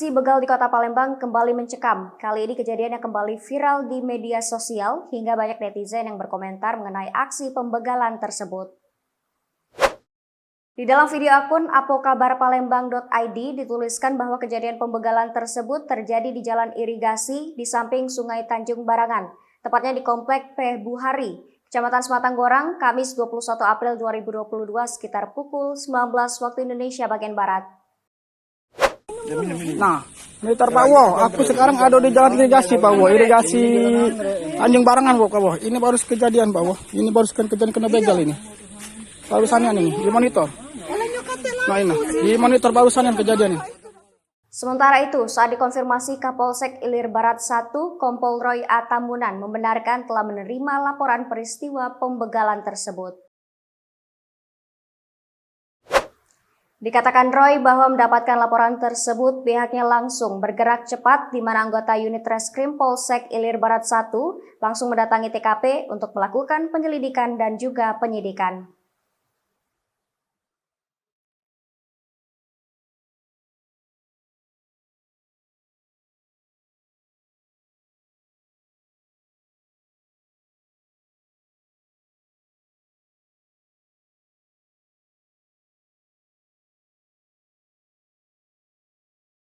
Aksi begal di Kota Palembang kembali mencekam. Kali ini kejadiannya kembali viral di media sosial hingga banyak netizen yang berkomentar mengenai aksi pembegalan tersebut. Di dalam video akun apokabarpalembang.id dituliskan bahwa kejadian pembegalan tersebut terjadi di jalan irigasi di samping Sungai Tanjung Barangan, tepatnya di Komplek P. Buhari, Kecamatan Sematang Gorang, Kamis 21 April 2022 sekitar pukul 19 waktu Indonesia bagian Barat. Nah, meter Pak Wo, aku sekarang ada di jalan irigasi Pak Wo, irigasi Tanjung Barangan Pak Wo. Ini baru kejadian Pak Wo, ini baru kejadian kena begal ini. Barusannya nih, di monitor. Nah ini, di monitor barusan yang kejadian ini. Sementara itu, saat dikonfirmasi Kapolsek Ilir Barat 1, Kompol Roy A. Tambunan membenarkan telah menerima laporan peristiwa pembegalan tersebut. Dikatakan Roy bahwa mendapatkan laporan tersebut, pihaknya langsung bergerak cepat di mana anggota unit Reskrim Polsek Ilir Barat 1 langsung mendatangi TKP untuk melakukan penyelidikan dan juga penyidikan.